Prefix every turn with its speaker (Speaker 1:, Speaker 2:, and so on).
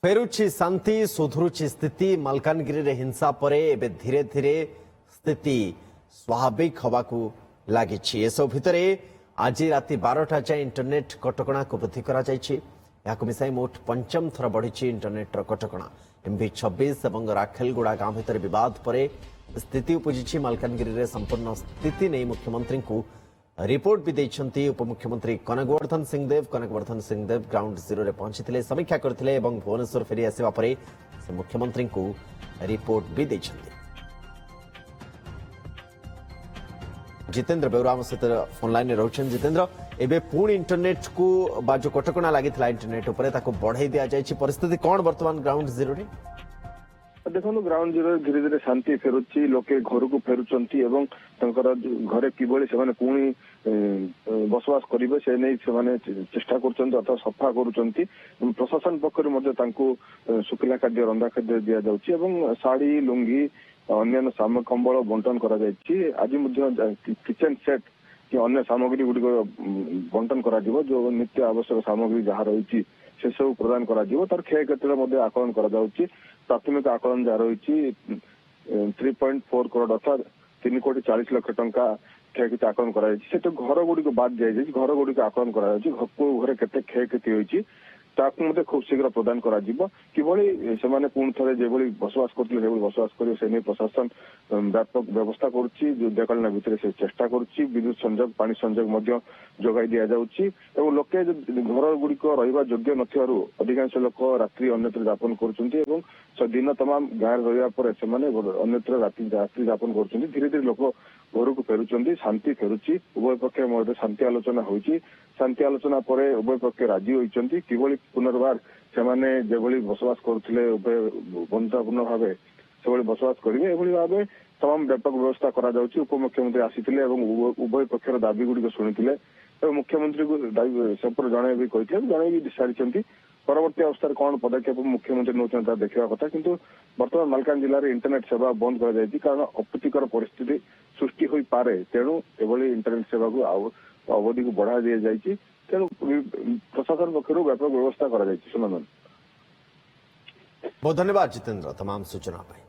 Speaker 1: फेरुछि शांति सुधरुछि स्थिति मलकानगिरी रे हिंसा परे एबे धीरे धीरे स्थिति स्वाभाविक हवाकू लागिछि। एसो भितरे आज राति 12टा जाए इंटरनेट कटकणा को वृद्धि करा जायछि। याकू मिसाई मोट पंचम थर बढ़िछि इंटरनेट कटकणा। MV26 एवं राखेलगुड़ा गांव भितर विवाद परे स्थिति उपजिछि। मलकानगिरी रे संपूर्ण स्थिति नै मुख्यमंत्री को रिपोर्ट भी देइछन्ति उपमुख्यमंत्री कनकवर्धन सिंहदेव ग्राउंड जीरो रे पहुंचीथिले, समीक्षा करथिले एवं भुवनेश्वर फेरी आसिबा परे से मुख्यमंत्री को रिपोर्ट भी देइछन्ति। जितेंद्र बेउरा सहित फोन लाइन में रोचन। जितेंद्र, एबे पुणी इंटरनेट को बा जो कटकणा लागिथिला इंटरनेट उपरे ताको बढ़ाई दिया जायछि, परिस्थिति कोन वर्तमान ग्राउंड जीरो रे?
Speaker 2: देखो ग्राउंड जीरो धीरे धीरे शांति फेरुची, लोके घर को फेरुचंती एवं तंकर घरे किबळी सेमाने पुणी बसवास करिवे से नै सेमाने चेष्टा करचंती अथवा सफा करूचंती। प्रशासन पक्षरु मध्ये तांको सुखिला खाद्य रंधा खाद्य दिया जाउची एवं साड़ी लुंगी अन्य सामग्री कंबल बंटन करा जायछि। आज मध्ये किचन सेट कि अन्य सामग्री गुडी बंटन करा दिबो, जो नित्य आवश्यक सामग्री जहा रहिछि से सब प्रदान करा दिबो। तार क्षय क्षेत्र मध्ये आकलन करा जाउची। प्राथमिक आकलन जहा रहिछि 3.4 करोड़ अर्थात 3 कोटी 40 लाख टंका क्षयक्षति आकलन करा जायछि। से तो घर गुडी को बाद दिया जायछि, घर गुडी को आकलन करा जायछि, घरे केते क्षयक्षति होइछि ताकू मते खूब शीघ्र प्रदान करा जिवो। किभଳି सेमाने पुणी थरे जेभଳି बसवास करथिले सेभଳି बसवास करियो से नै प्रशासन व्यापक व्यवस्था करूछि। युद्धकालीन भितर से चेष्टा करूछि। विद्युत संयोग पानी संयोग मध्ये जोगाई दिया जाउछि एवं लोके घर गुडी को रहिबा योग्य नथियारु अधिकांश लोक रात्रि अन्यत्र यापन करूछन्ती एवं दिन तमाम गाँव रहिबा परे सेमाने अन्यत्र रात्रि यापन करूछन्ती। धीरे धीरे लोक घर को फेरुचन्ती, शांति फेरुछि। उभय पक्ष मध्ये शांति आलोचना होइछि। शांति आलोचना परे उभय पक्ष राजी होइछन्ती। किभଳି पुनर्बार सेमाने जेभଳି बसवास करुथिले उभय बंधुतापूर्ण भावे सेभଳି बसवास करिवे एभଳି भावे तमाम व्यापक व्यवस्था करा जाउछि। उपमुख्यमंत्री आसीथिले एवं उभय पक्षर दाबी गुडी को सुनिथिले एवं मुख्यमंत्री को दाबी संपर जणाई भी कहिथिले, जणाई भी सारिछन्ती। परवर्ती अवस्था कौन पदक्षेप मुख्यमंत्री नौचन देखा कथा, किंतु वर्तमान मालकान जिले में इंटरनेट सेवा बंद कर जायछि कारण अप्रीतिकर परिस्थिति सृष्टि होई पारे। तेणु एभଳି इंटरनेट सेवा को अवधि को बढ़ा दिया जायछि। तेणु प्रशासन पक्षर व्यापक व्यवस्था करा जायछि। सुनंदन,
Speaker 1: बहुत धन्यवाद जितेंद्र तमाम सूचना पाई।